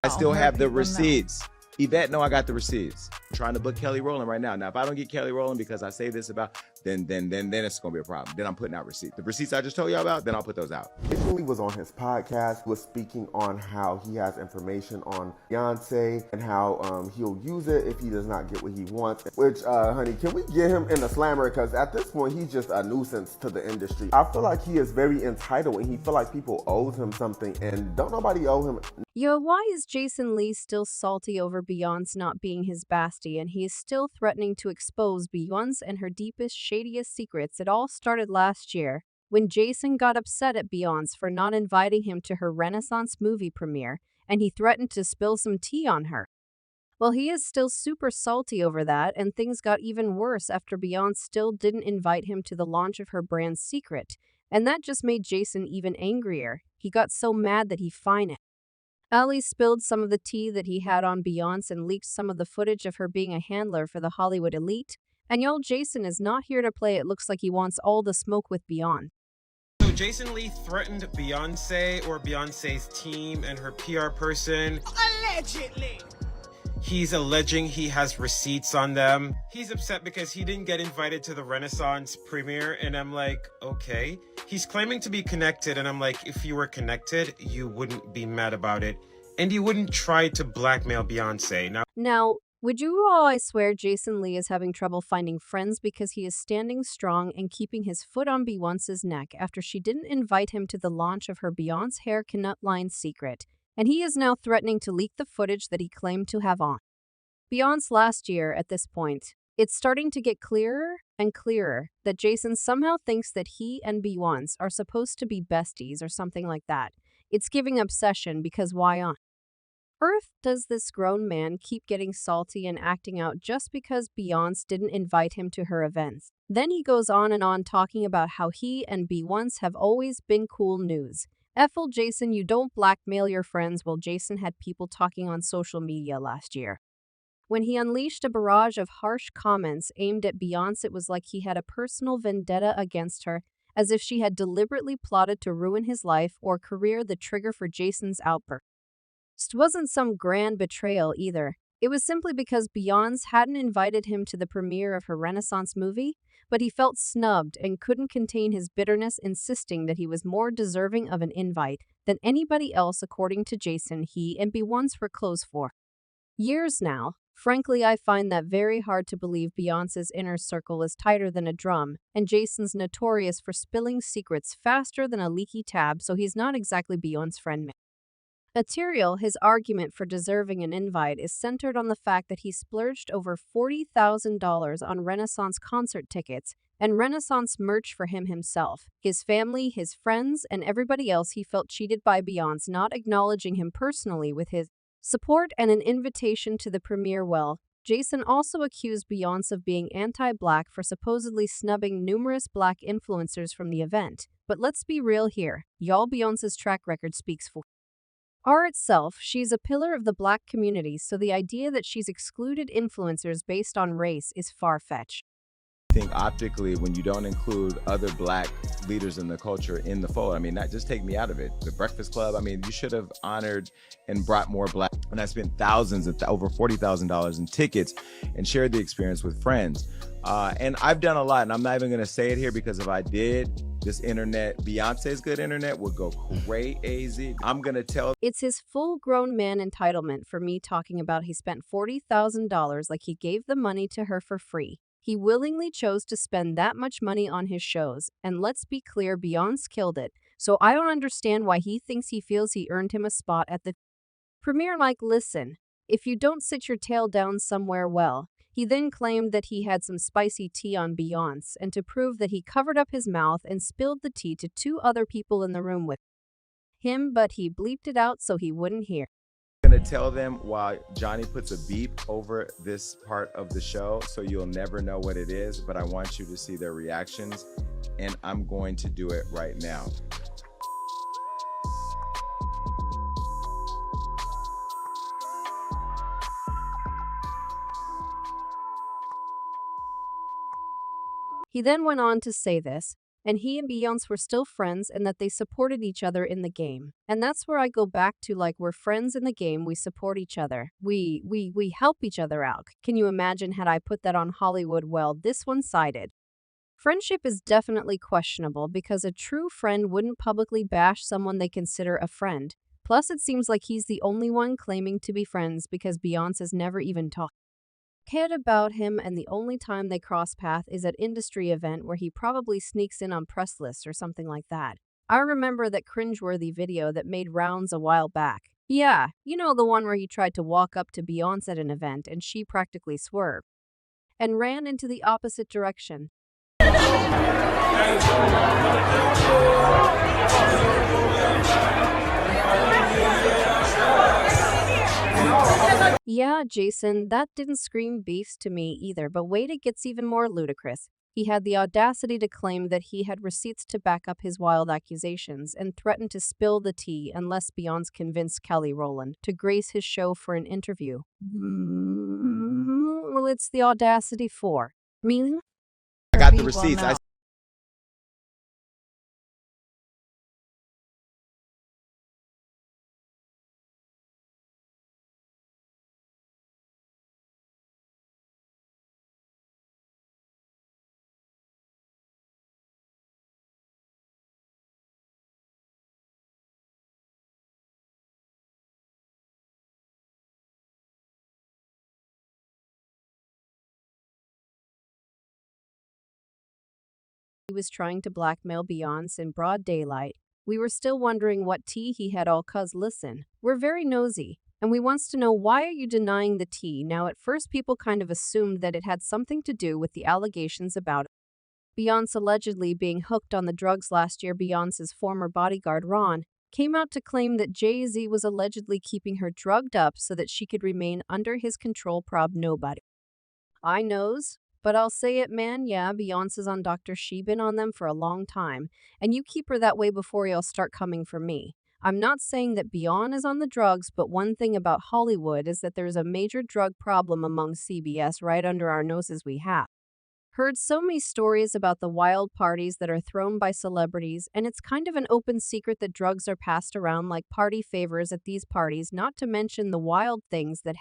I still Let have the people know. receipts. Yvette, no, I got the receipts. I'm trying to book Kelly Rowland right now. Now, if I don't get Kelly Rowland because I say this about, then it's gonna be a problem. Then I'm putting out receipts. The receipts I just told y'all about, then I'll put those out. Recently was on his podcast, was speaking on how he has information on Beyonce and how he'll use it if he does not get what he wants. Which, honey, can we get him in the slammer? Because at this point, he's just a nuisance to the industry. I feel like he is very entitled and he feel like people owes him something and don't nobody owe him. Yo, why is Jason Lee still salty over Beyonce not being his bestie, and he is still threatening to expose Beyonce and her deepest, shadiest secrets? It all started last year, when Jason got upset at Beyonce for not inviting him to her Renaissance movie premiere, and he threatened to spill some tea on her. Well, he is still super salty over that, and things got even worse after Beyonce still didn't invite him to the launch of her brand's Secret, and that just made Jason even angrier. He got so mad that he fined it. Ali spilled some of the tea that he had on Beyonce and leaked some of the footage of her being a handler for the Hollywood elite. And y'all, Jason is not here to play. It looks like he wants all the smoke with Beyonce. So Jason Lee threatened Beyonce or Beyonce's team and her PR person. Allegedly. He's alleging he has receipts on them. He's upset because he didn't get invited to the Renaissance premiere, and I'm like, okay. He's claiming to be connected, and I'm like, if you were connected, you wouldn't be mad about it, and you wouldn't try to blackmail Beyonce. Now, would you all, I swear Jason Lee is having trouble finding friends because he is standing strong and keeping his foot on Beyonce's neck after she didn't invite him to the launch of her Beyonce hair canut line Secret, and he is now threatening to leak the footage that he claimed to have on Beyonce last year. At this point, it's starting to get clearer and clearer that Jason somehow thinks that he and Beyonce are supposed to be besties or something like that. It's giving obsession, because why on earth does this grown man keep getting salty and acting out just because Beyonce didn't invite him to her events? Then he goes on and on talking about how he and Beyonce have always been cool news. Ethel, Jason, you don't blackmail your friends. Well, Jason had people talking on social media last year. When he unleashed a barrage of harsh comments aimed at Beyonce, it was like he had a personal vendetta against her, as if she had deliberately plotted to ruin his life or career. The trigger for Jason's outburst wasn't some grand betrayal either. It was simply because Beyonce hadn't invited him to the premiere of her Renaissance movie, but he felt snubbed and couldn't contain his bitterness, insisting that he was more deserving of an invite than anybody else. According to Jason, he and Beyonce were close for years now. Frankly, I find that very hard to believe. Beyonce's inner circle is tighter than a drum, and Jason's notorious for spilling secrets faster than a leaky tab, so he's not exactly Beyonce's friend material. His argument for deserving an invite is centered on the fact that he splurged over $40,000 on Renaissance concert tickets and Renaissance merch for himself, his family, his friends, and everybody else. He felt cheated by Beyonce not acknowledging him personally with his support and an invitation to the premiere. Well, Jason also accused Beyonce of being anti-black for supposedly snubbing numerous black influencers from the event. But let's be real here, y'all. Beyonce's track record speaks for itself. She's a pillar of the black community, so the idea that she's excluded influencers based on race is far-fetched. I think optically, when you don't include other black leaders in the culture in the fold, I mean, not just take me out of it. The Breakfast Club, I mean, you should have honored and brought more black. And I spent thousands of over $40,000 in tickets and shared the experience with friends. And I've done a lot, and I'm not even going to say it here, because if I did, this internet, Beyonce's good internet, would go crazy. I'm going to tell. It's his full-grown man entitlement for me talking about he spent $40,000 like he gave the money to her for free. He willingly chose to spend that much money on his shows, and let's be clear, Beyonce killed it. So I don't understand why he thinks he feels he earned him a spot at the premiere. Like, listen, if you don't sit your tail down somewhere, well. He then claimed that he had some spicy tea on Beyonce, and to prove that, he covered up his mouth and spilled the tea to two other people in the room with him, but he bleeped it out so he wouldn't hear. I'm going to tell them while Johnny puts a beep over this part of the show, so you'll never know what it is, but I want you to see their reactions, and I'm going to do it right now. He then went on to say this: and he and Beyonce were still friends and that they supported each other in the game. And that's where I go back to, like, we're friends in the game, we support each other. We help each other out. Can you imagine had I put that on Hollywood? Well, this one-sided. Friendship is definitely questionable because a true friend wouldn't publicly bash someone they consider a friend. Plus, it seems like he's the only one claiming to be friends because Beyonce's never even talked cared about him, and the only time they cross path is at industry event where he probably sneaks in on press lists or something like that. I remember that cringeworthy video that made rounds a while back. Yeah, you know, the one where he tried to walk up to Beyonce at an event and she practically swerved and ran into the opposite direction. Yeah, Jason, that didn't scream beefs to me either, but wait, it gets even more ludicrous. He had the audacity to claim that he had receipts to back up his wild accusations and threatened to spill the tea unless Beyonce convinced Kelly Rowland to grace his show for an interview. Well, it's the audacity for me. I got the receipts. He was trying to blackmail Beyonce in broad daylight. We were still wondering what tea he had all, cuz listen, we're very nosy, and we wants to know, why are you denying the tea? Now, at first people kind of assumed that it had something to do with the allegations about Beyonce allegedly being hooked on the drugs last year. Beyonce's former bodyguard Ron came out to claim that Jay-Z was allegedly keeping her drugged up so that she could remain under his control. Prob nobody I knows, but I'll say it, man. Yeah, Beyonce's on Dr. She been on them for a long time, and you keep her that way before y'all start coming for me. I'm not saying that Beyonce is on the drugs, but one thing about Hollywood is that there's a major drug problem among CBS right under our noses. We have heard so many stories about the wild parties that are thrown by celebrities, and it's kind of an open secret that drugs are passed around like party favors at these parties, not to mention the wild things that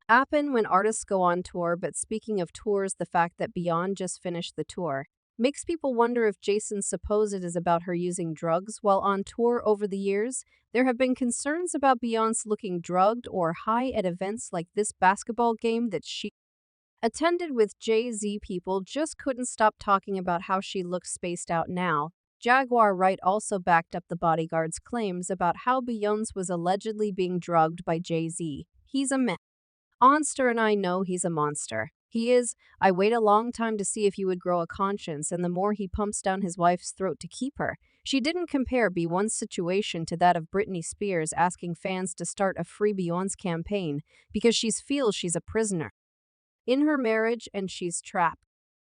happen when artists go on tour. But speaking of tours, the fact that Beyonce just finished the tour makes people wonder if Jason's supposed is about her using drugs while on tour. Over the years, there have been concerns about Beyonce looking drugged or high at events like this basketball game that she attended with Jay-Z. People just couldn't stop talking about how she looked spaced out now. Jaguar Wright also backed up the bodyguard's claims about how Beyonce was allegedly being drugged by Jay-Z. He's a monster, and I know he's a monster. He is. I wait a long time to see if he would grow a conscience, and the more he pumps down his wife's throat to keep her. She didn't compare Beyonce's situation to that of Britney Spears asking fans to start a free Beyonce campaign because she feels she's a prisoner in her marriage and she's trapped.